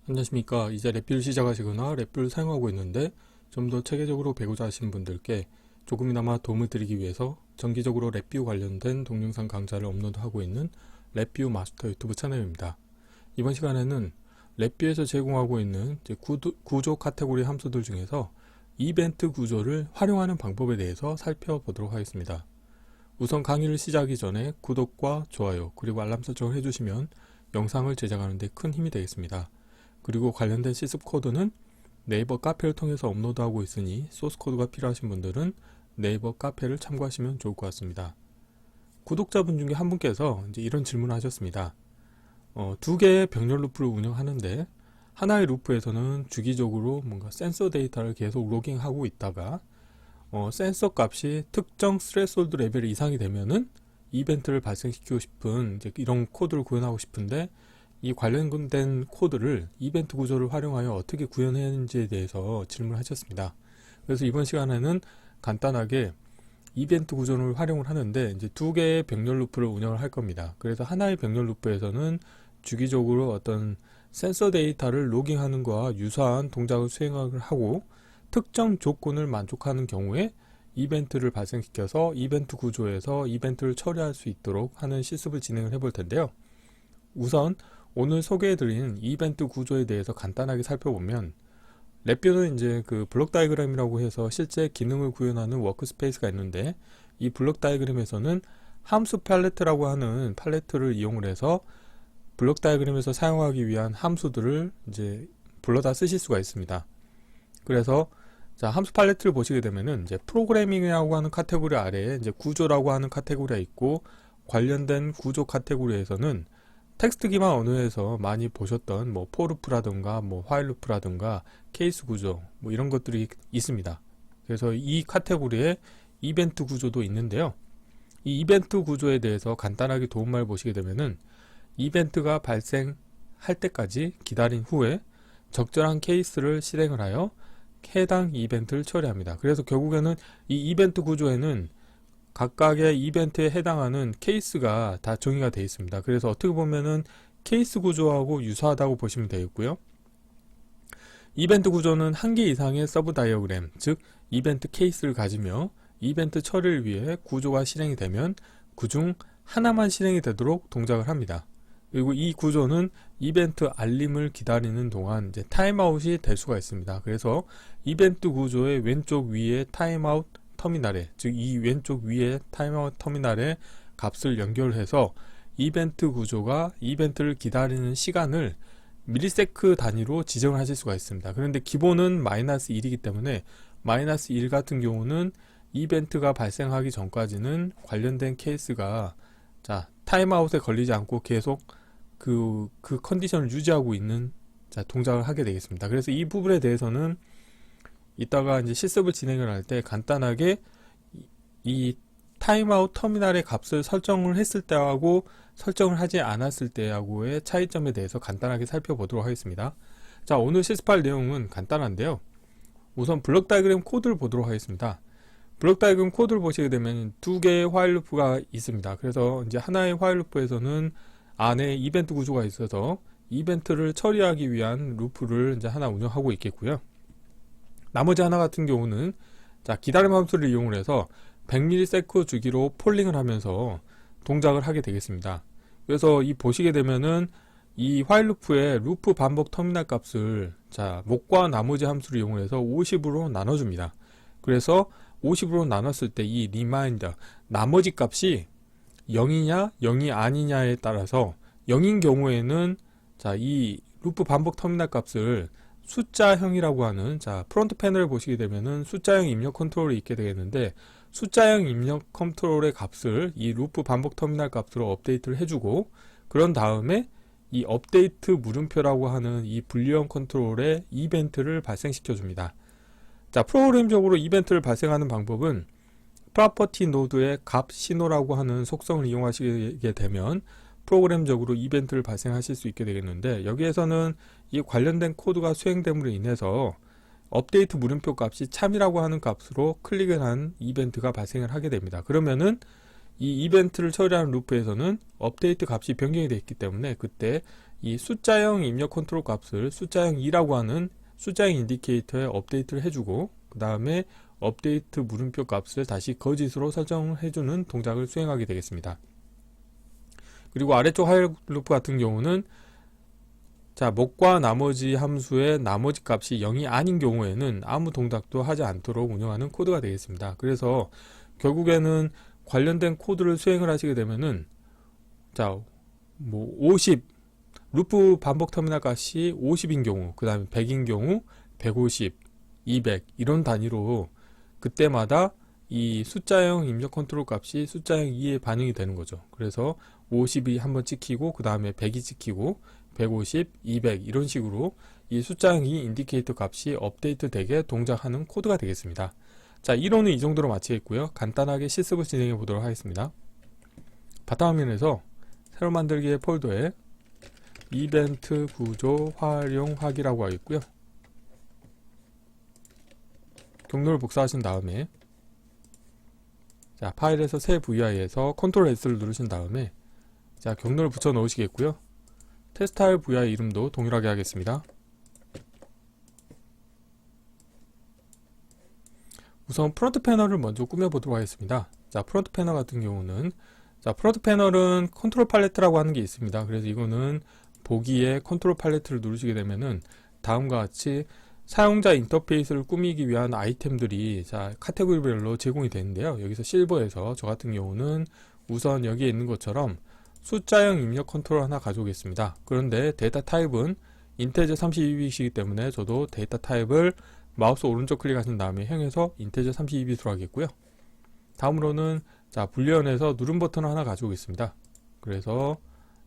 안녕하십니까. 이제 랩뷰를 시작하시거나 랩뷰를 사용하고 있는데 좀 더 체계적으로 배우자 하시는 분들께 조금이나마 도움을 드리기 위해서 정기적으로 랩뷰 관련된 동영상 강좌를 업로드하고 있는 랩뷰 마스터 유튜브 채널입니다. 이번 시간에는 랩뷰에서 제공하고 있는 구조 카테고리 함수들 중에서 이벤트 구조를 활용하는 방법에 대해서 살펴보도록 하겠습니다. 우선 강의를 시작하기 전에 구독과 좋아요 그리고 알람 설정을 해주시면 영상을 제작하는 데 큰 힘이 되겠습니다. 그리고 관련된 실습 코드는 네이버 카페를 통해서 업로드하고 있으니 소스 코드가 필요하신 분들은 네이버 카페를 참고하시면 좋을 것 같습니다. 구독자분 중에 한 분께서 이제 이런 질문을 하셨습니다. 두 개의 병렬 루프를 운영하는데 하나의 루프에서는 주기적으로 뭔가 센서 데이터를 계속 로깅하고 있다가 센서 값이 특정 스레솔드 레벨 이상이 되면은 이벤트를 발생시키고 싶은 이제 이런 코드를 구현하고 싶은데 이 관련된 코드를 이벤트 구조를 활용하여 어떻게 구현해야 하는지에 대해서 질문하셨습니다. 그래서 이번 시간에는 간단하게 이벤트 구조를 활용을 하는데 이제 두 개의 병렬 루프를 운영을 할 겁니다. 그래서 하나의 병렬 루프에서는 주기적으로 어떤 센서 데이터를 로깅하는 것과 유사한 동작을 수행을 하고 특정 조건을 만족하는 경우에 이벤트를 발생시켜서 이벤트 구조에서 이벤트를 처리할 수 있도록 하는 실습을 진행을 해볼 텐데요. 우선 오늘 소개해드린 이벤트 구조에 대해서 간단하게 살펴보면 랩뷰는 이제 그 블록 다이그램이라고 해서 실제 기능을 구현하는 워크스페이스가 있는데 이 블록 다이그램에서는 함수 팔레트라고 하는 팔레트를 이용을 해서 블록 다이그램에서 사용하기 위한 함수들을 이제 불러다 쓰실 수가 있습니다. 그래서 자, 함수 팔레트를 보시게 되면은 이제 프로그래밍이라고 하는 카테고리 아래에 이제 구조라고 하는 카테고리가 있고 관련된 구조 카테고리에서는 텍스트 기반 언어에서 많이 보셨던 뭐 포루프라든가 뭐 화일루프라든가 케이스 구조 뭐 이런 것들이 있습니다. 그래서 이 카테고리에 이벤트 구조도 있는데요. 이 이벤트 구조에 대해서 간단하게 도움말 보시게 되면은 이벤트가 발생할 때까지 기다린 후에 적절한 케이스를 실행을 하여 해당 이벤트를 처리합니다. 그래서 결국에는 이 이벤트 구조에는 각각의 이벤트에 해당하는 케이스가 다 정의가 되어 있습니다. 그래서 어떻게 보면은 케이스 구조하고 유사하다고 보시면 되겠고요. 이벤트 구조는 한 개 이상의 서브 다이어그램, 즉 이벤트 케이스를 가지며 이벤트 처리를 위해 구조가 실행이 되면 그중 하나만 실행이 되도록 동작을 합니다. 그리고 이 구조는 이벤트 알림을 기다리는 동안 이제 타임아웃이 될 수가 있습니다. 그래서 이벤트 구조의 왼쪽 위에 타임아웃 터미널에, 즉 이 왼쪽 위에 타임아웃 터미널에 값을 연결해서 이벤트 구조가 이벤트를 기다리는 시간을 밀리세크 단위로 지정을 하실 수가 있습니다. 그런데 기본은 -1이기 때문에 -1 같은 경우는 이벤트가 발생하기 전까지는 관련된 케이스가 자 타임아웃에 걸리지 않고 계속 그 컨디션을 유지하고 있는 동작을 하게 되겠습니다. 그래서 이 부분에 대해서는 이따가 이제 실습을 진행을 할 때 간단하게 이 타임아웃 터미널의 값을 설정을 했을 때하고 설정을 하지 않았을 때하고의 차이점에 대해서 간단하게 살펴보도록 하겠습니다. 자, 오늘 실습할 내용은 간단한데요. 우선 블록 다이그램 코드를 보도록 하겠습니다. 블록 다이그램 코드를 보시게 되면 두 개의 화일 루프가 있습니다. 그래서 이제 하나의 화일 루프에서는 안에 이벤트 구조가 있어서 이벤트를 처리하기 위한 루프를 이제 하나 운영하고 있겠고요. 나머지 하나 같은 경우는 자 기다림 함수를 이용을 해서 100ms 주기로 폴링을 하면서 동작을 하게 되겠습니다. 그래서 이 보시게 되면은 이 화일 루프의 루프 반복 터미널 값을 자 목과 나머지 함수를 이용을 해서 50으로 나눠줍니다. 그래서 50으로 나눴을 때 이 리마인더 나머지 값이 0이냐 0이 아니냐에 따라서 0인 경우에는 자 이 루프 반복 터미널 값을 숫자형이라고 하는 자 프론트 패널을 보시게 되면은 숫자형 입력 컨트롤이 있게 되겠는데 숫자형 입력 컨트롤의 값을 이 루프 반복 터미널 값으로 업데이트를 해주고 그런 다음에 이 업데이트 물음표라고 하는 이 불리형 컨트롤의 이벤트를 발생시켜 줍니다. 자 프로그램적으로 이벤트를 발생하는 방법은 프로퍼티 노드의 값 신호라고 하는 속성을 이용하시게 되면 프로그램적으로 이벤트를 발생하실 수 있게 되겠는데 여기에서는 이 관련된 코드가 수행됨으로 인해서 업데이트 물음표 값이 참이라고 하는 값으로 클릭을 한 이벤트가 발생을 하게 됩니다. 그러면은 이 이벤트를 처리하는 루프에서는 업데이트 값이 변경이 되어 있기 때문에 그때 이 숫자형 입력 컨트롤 값을 숫자형 2라고 하는 숫자형 인디케이터에 업데이트를 해주고, 그 다음에 업데이트 물음표 값을 다시 거짓으로 설정을 해주는 동작을 수행하게 되겠습니다. 그리고 아래쪽 화일 루프 같은 경우는 자, 목과 나머지 함수의 나머지 값이 0이 아닌 경우에는 아무 동작도 하지 않도록 운영하는 코드가 되겠습니다. 그래서 결국에는 관련된 코드를 수행을 하시게 되면은 자, 50 루프 반복 터미널 값이 50인 경우, 그 다음에 100인 경우 150, 200 이런 단위로 그때마다 이 숫자형 입력 컨트롤 값이 숫자형 2에 반영이 되는 거죠. 그래서 50이 한번 찍히고, 그 다음에 100이 찍히고, 150, 200 이런 식으로 이 숫자형 2 인디케이터 값이 업데이트 되게 동작하는 코드가 되겠습니다. 자, 이론은 이 정도로 마치겠고요. 간단하게 실습을 진행해 보도록 하겠습니다. 바탕화면에서 새로 만들기의 폴더에 이벤트 구조 활용하기라고 하겠고요. 경로를 복사하신 다음에 자, 파일에서 새 VI에서 컨트롤 S를 누르신 다음에 자, 경로를 붙여 넣으시겠고요. 테스트할 VI 이름도 동일하게 하겠습니다. 우선 프론트 패널을 먼저 꾸며보도록 하겠습니다. 자, 프론트 패널 같은 경우는 자, 프론트 패널은 컨트롤 팔레트라고 하는 게 있습니다. 그래서 이거는 보기에 컨트롤 팔레트를 누르시게 되면은 다음과 같이 사용자 인터페이스를 꾸미기 위한 아이템들이 자, 카테고리별로 제공이 되는데요. 여기서 실버에서 저 같은 경우는 우선 여기에 있는 것처럼 숫자형 입력 컨트롤 하나 가져오겠습니다. 그런데 데이터 타입은 인테저 32빗이기 때문에 저도 데이터 타입을 마우스 오른쪽 클릭하신 다음에 형에서 인테저 32빗으로 하겠고요. 다음으로는 자, 불리언에서 누름 버튼을 하나 가져오겠습니다. 그래서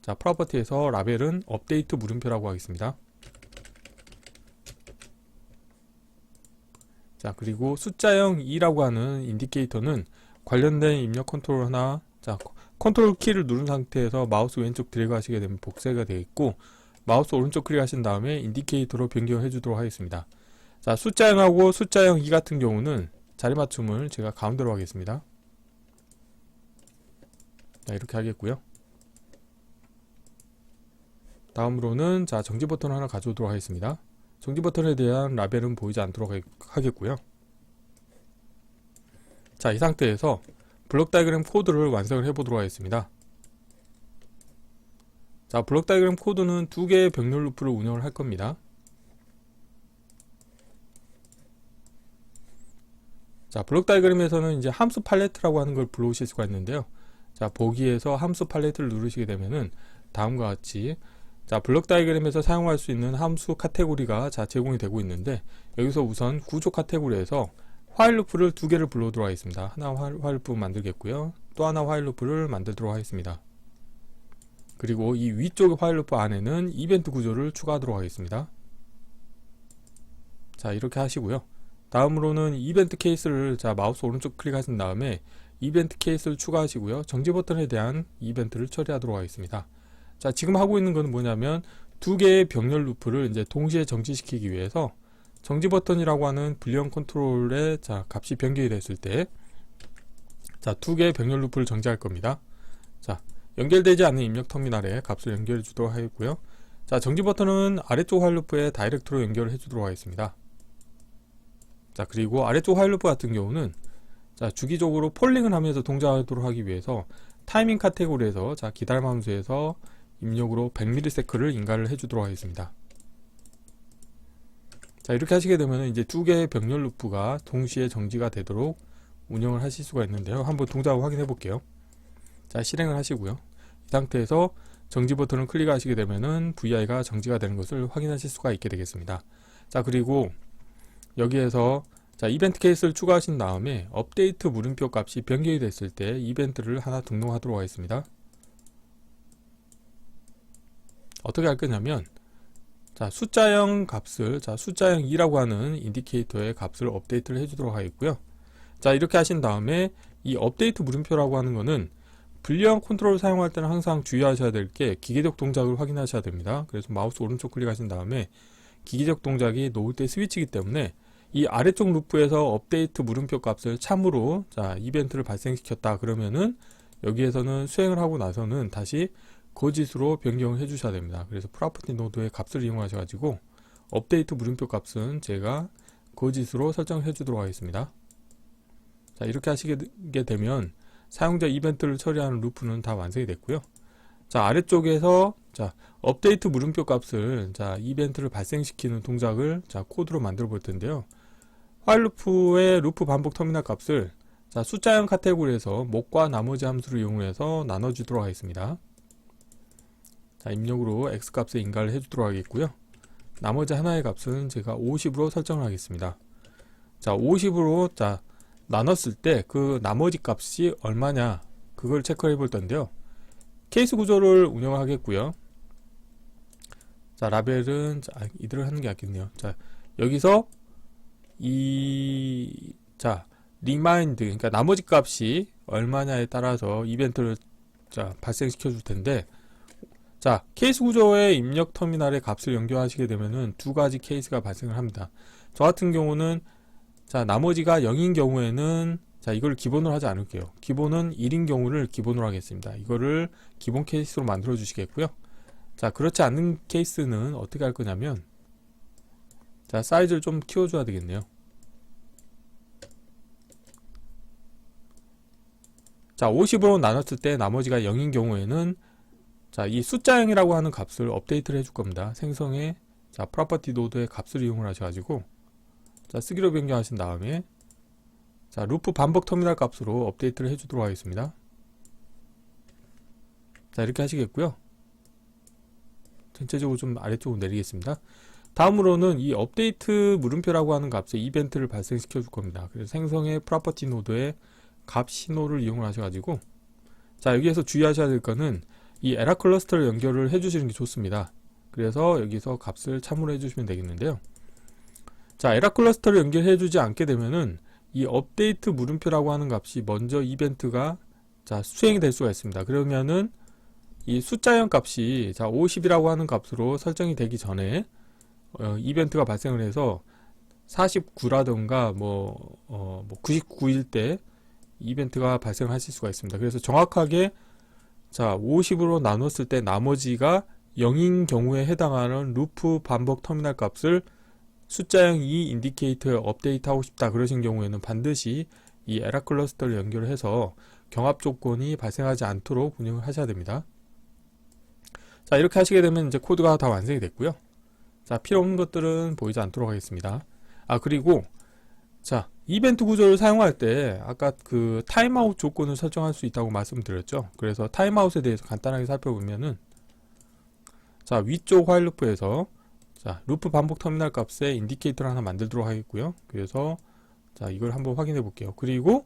자, 프로퍼티에서 라벨은 업데이트 물음표라고 하겠습니다. 자, 그리고 숫자형 2라고 하는 인디케이터는 관련된 입력 컨트롤 하나, 자, 컨트롤 키를 누른 상태에서 마우스 왼쪽 드래그 하시게 되면 복사가 되어 있고, 마우스 오른쪽 클릭하신 다음에 인디케이터로 변경해 주도록 하겠습니다. 자, 숫자형하고 숫자형 2 같은 경우는 자리 맞춤을 제가 가운데로 하겠습니다. 자, 이렇게 하겠고요. 다음으로는 자, 정지 버튼을 하나 가져오도록 하겠습니다. 정지 버튼에 대한 라벨은 보이지 않도록 하겠고요. 자, 이 상태에서 블록 다이그램 코드를 완성을 해보도록 하겠습니다. 자, 블록 다이그램 코드는 두 개의 병렬 루프를 운영을 할 겁니다. 자, 블록 다이그램에서는 이제 함수 팔레트라고 하는 걸 불러오실 수가 있는데요. 자, 보기에서 함수 팔레트를 누르시게 되면은 다음과 같이 자, 블록 다이그램에서 사용할 수 있는 함수 카테고리가 자, 제공이 되고 있는데, 여기서 우선 구조 카테고리에서 화일 루프를 두 개를 불러오도록 하겠습니다. 하나 화일 루프 만들겠고요. 또 하나 화일 루프를 만들도록 하겠습니다. 그리고 이 위쪽 화일 루프 안에는 이벤트 구조를 추가하도록 하겠습니다. 자, 이렇게 하시고요. 다음으로는 이벤트 케이스를 자, 마우스 오른쪽 클릭하신 다음에 이벤트 케이스를 추가하시고요. 정지 버튼에 대한 이벤트를 처리하도록 하겠습니다. 자, 지금 하고 있는 것은 뭐냐면 두 개의 병렬 루프를 이제 동시에 정지시키기 위해서 정지 버튼이라고 하는 불리언 컨트롤의 자, 값이 변경이 됐을 때 자, 두 개의 병렬 루프를 정지할 겁니다. 자, 연결되지 않는 입력 터미널에 값을 연결해 주도록 하겠고요. 자, 정지 버튼은 아래쪽 화일 루프에 다이렉트로 연결을 해 주도록 하겠습니다. 자, 그리고 아래쪽 화일 루프 같은 경우는 자, 주기적으로 폴링을 하면서 동작하도록 하기 위해서 타이밍 카테고리에서 자, 기다림 함수에서 입력으로 100ms를 인가를 해 주도록 하겠습니다. 자, 이렇게 하시게 되면 이제 두 개의 병렬 루프가 동시에 정지가 되도록 운영을 하실 수가 있는데요. 한번 동작을 확인해 볼게요. 자, 실행을 하시고요. 이 상태에서 정지 버튼을 클릭하시게 되면은 VI가 정지가 되는 것을 확인하실 수가 있게 되겠습니다. 자, 그리고 여기에서 자, 이벤트 케이스를 추가하신 다음에 업데이트 물음표 값이 변경이 됐을 때 이벤트를 하나 등록하도록 하겠습니다. 어떻게 할 거냐면 자, 숫자형 값을 자, 숫자형 2라고 하는 인디케이터의 값을 업데이트를 해주도록 하겠고요. 자, 이렇게 하신 다음에 이 업데이트 물음표라고 하는 거는 불리언 컨트롤을 사용할 때는 항상 주의하셔야 될 게 기계적 동작을 확인하셔야 됩니다. 그래서 마우스 오른쪽 클릭하신 다음에 기계적 동작이 놓을 때 스위치이기 때문에 이 아래쪽 루프에서 업데이트 물음표 값을 참으로 자, 이벤트를 발생시켰다 그러면은 여기에서는 수행을 하고 나서는 다시 거짓으로 변경을 해 주셔야 됩니다. 그래서 프로퍼티 노드의 값을 이용하셔가지고 업데이트 물음표 값은 제가 거짓으로 설정해 주도록 하겠습니다. 자, 이렇게 하시게 되면 사용자 이벤트를 처리하는 루프는 다 완성이 됐고요. 자, 아래쪽에서 자, 업데이트 물음표 값을 자, 이벤트를 발생시키는 동작을 자, 코드로 만들어 볼 텐데요. while 루프의 루프 반복 터미널 값을 자, 숫자형 카테고리에서 목과 나머지 함수를 이용해서 나눠주도록 하겠습니다. 자, 입력으로 x 값에 인가를 해주도록 하겠고요. 나머지 하나의 값은 제가 50으로 설정을 하겠습니다. 자, 50으로 자, 나눴을 때 그 나머지 값이 얼마냐 그걸 체크해 볼 텐데요. 케이스 구조를 운영을 하겠고요. 자, 라벨은 자, 이대로 하는 게 낫겠네요. 자, 여기서 자, 리마인드, 그러니까 나머지 값이 얼마냐에 따라서 이벤트를 자, 발생시켜 줄 텐데, 자, 케이스 구조의 입력 터미널에 값을 연결하시게 되면은 두 가지 케이스가 발생을 합니다. 저 같은 경우는 자, 나머지가 0인 경우에는 자, 이걸 기본으로 하지 않을게요. 기본은 1인 경우를 기본으로 하겠습니다. 이거를 기본 케이스로 만들어 주시겠고요. 자, 그렇지 않는 케이스는 어떻게 할 거냐면 자, 사이즈를 좀 키워줘야 되겠네요. 자, 50으로 나눴을 때 나머지가 0인 경우에는 자, 이 숫자형이라고 하는 값을 업데이트를 해줄 겁니다. 생성에 자, 프로퍼티 노드의 값을 이용을 하셔가지고 자, 쓰기로 변경하신 다음에 자, 루프 반복 터미널 값으로 업데이트를 해주도록 하겠습니다. 자, 이렇게 하시겠고요. 전체적으로 좀 아래쪽으로 내리겠습니다. 다음으로는 이 업데이트 물음표라고 하는 값에 이벤트를 발생시켜 줄 겁니다. 그래서 생성의 프로퍼티 노드의 값 신호를 이용을 하셔가지고 자, 여기에서 주의하셔야 될 거는 이 에라 클러스터를 연결을 해주시는 게 좋습니다. 그래서 여기서 값을 참고로 해주시면 되겠는데요. 자, 에라 클러스터를 연결해주지 않게 되면은 이 업데이트 물음표라고 하는 값이 먼저 이벤트가 자, 수행이 될 수가 있습니다. 그러면은 이 숫자형 값이 자, 50이라고 하는 값으로 설정이 되기 전에 이벤트가 발생을 해서 49라던가 99일 때 이벤트가 발생하실 수가 있습니다. 그래서 정확하게 자, 50으로 나눴을 때 나머지가 0인 경우에 해당하는 루프 반복 터미널 값을 숫자형 2 인디케이터에 업데이트 하고 싶다 그러신 경우에는 반드시 이 에라 클러스터를 연결을 해서 경합 조건이 발생하지 않도록 운영을 하셔야 됩니다. 자, 이렇게 하시게 되면 이제 코드가 다 완성이 됐고요. 자, 필요 없는 것들은 보이지 않도록 하겠습니다. 아, 그리고 자, 이벤트 구조를 사용할 때 아까 그 타임아웃 조건을 설정할 수 있다고 말씀드렸죠. 그래서 타임아웃에 대해서 간단하게 살펴보면은 자, 위쪽 while 루프에서 자, 루프 반복 터미널 값에 인디케이터를 하나 만들도록 하겠고요. 그래서 자, 이걸 한번 확인해 볼게요. 그리고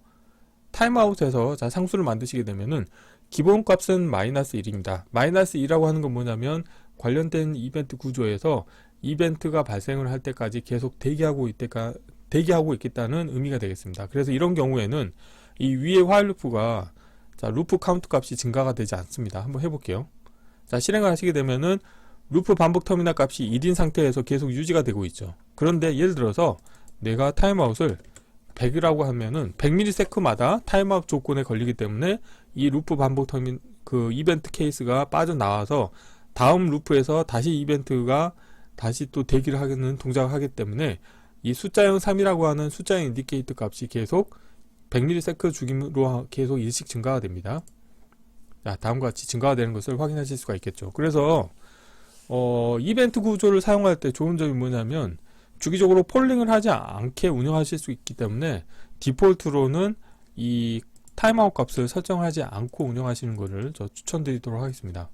타임아웃에서 자, 상수를 만드시게 되면은 기본 값은 -1입니다. -2라고 하는 건 뭐냐면 관련된 이벤트 구조에서 이벤트가 발생을 할 때까지 계속 대기하고 있겠다는 의미가 되겠습니다. 그래서 이런 경우에는 이 위에 while 루프가 자, 루프 카운트 값이 증가가 되지 않습니다. 한번 해볼게요. 자, 실행을 하시게 되면은 루프 반복 터미널 값이 1인 상태에서 계속 유지가 되고 있죠. 그런데 예를 들어서 내가 타임아웃을 100이라고 하면은 100ms마다 타임아웃 조건에 걸리기 때문에 이 루프 반복 그 이벤트 케이스가 빠져나와서 다음 루프에서 다시 이벤트가 다시 또 대기를 하는 동작을 하기 때문에 이 숫자형 3이라고 하는 숫자형 인디케이터 값이 계속 100ms 주기로 계속 일씩 증가가 됩니다. 자, 다음과 같이 증가가 되는 것을 확인하실 수가 있겠죠. 그래서 이벤트 구조를 사용할 때 좋은 점이 뭐냐면 주기적으로 폴링을 하지 않게 운영하실 수 있기 때문에 디폴트로는 이 타임아웃 값을 설정하지 않고 운영하시는 것을 저 추천드리도록 하겠습니다.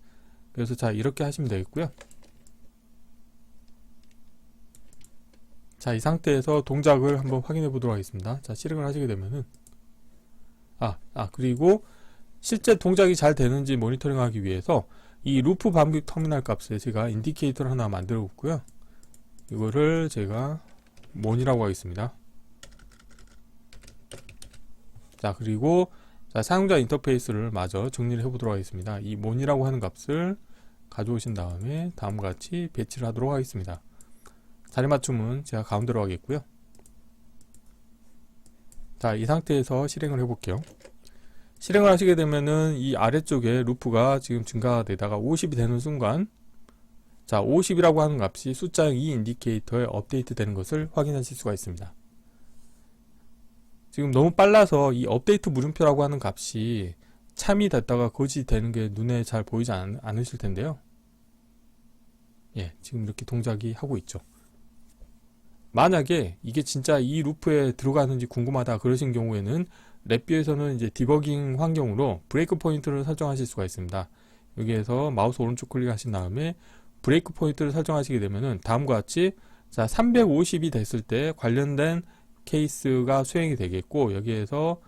그래서 자, 이렇게 하시면 되겠고요. 자, 이 상태에서 동작을 한번 확인해 보도록 하겠습니다. 자, 실행을 하시게 되면은 그리고 실제 동작이 잘 되는지 모니터링 하기 위해서 이 루프 반복 터미널 값에 제가 인디케이터를 하나 만들어 뒀고요. 이거를 제가 mon이라고 하겠습니다. 자, 그리고 자, 사용자 인터페이스를 마저 정리를 해 보도록 하겠습니다. 이 mon이라고 하는 값을 가져오신 다음에 다음과 같이 배치를 하도록 하겠습니다. 자리 맞춤은 제가 가운데로 하겠고요. 자, 이 상태에서 실행을 해 볼게요. 실행을 하시게 되면은 이 아래쪽에 루프가 지금 증가되다가 50이 되는 순간, 자, 50이라고 하는 값이 숫자형 이 인디케이터에 업데이트 되는 것을 확인하실 수가 있습니다. 지금 너무 빨라서 이 업데이트 물음표라고 하는 값이 참이 됐다가 거짓이 되는 게 눈에 잘 보이지 않으실 텐데요. 예, 지금 이렇게 동작이 하고 있죠. 만약에 이게 진짜 이 루프에 들어가는지 궁금하다 그러신 경우에는 랩뷰에서는 이제 디버깅 환경으로 브레이크 포인트를 설정하실 수가 있습니다. 여기에서 마우스 오른쪽 클릭하신 다음에 브레이크 포인트를 설정하시게 되면은 다음과 같이, 자, 350이 됐을 때 관련된 케이스가 수행이 되겠고, 여기에서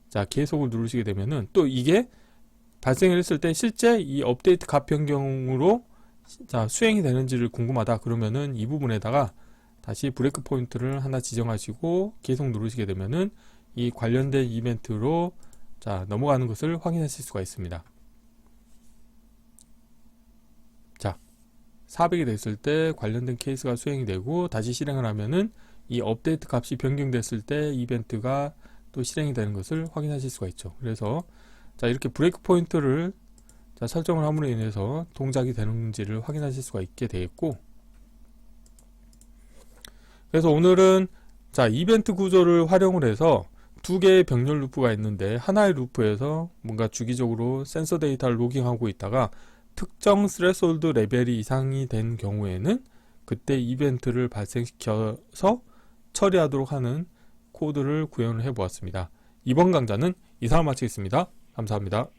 자, 계속을 누르시게 되면은 또 이게 발생했을 때 실제 이 업데이트 값 변경으로 자, 수행이 되는지를 궁금하다 그러면은 이 부분에다가 다시 브레이크 포인트를 하나 지정하시고 계속 누르시게 되면은 이 관련된 이벤트로 자, 넘어가는 것을 확인하실 수가 있습니다. 자, 400이 됐을 때 관련된 케이스가 수행이 되고 다시 실행을 하면은 이 업데이트 값이 변경됐을 때 이벤트가 또 실행이 되는 것을 확인하실 수가 있죠. 그래서 자, 이렇게 브레이크 포인트를 자, 설정을 함으로 인해서 동작이 되는지를 확인하실 수가 있게 되겠고, 그래서 오늘은 자, 이벤트 구조를 활용을 해서 두 개의 병렬 루프가 있는데 하나의 루프에서 뭔가 주기적으로 센서 데이터를 로깅하고 있다가 특정 스레솔드 레벨이 이상이 된 경우에는 그때 이벤트를 발생시켜서 처리하도록 하는 코드를 구현을 해 보았습니다. 이번 강좌는 이상을 마치겠습니다. 감사합니다.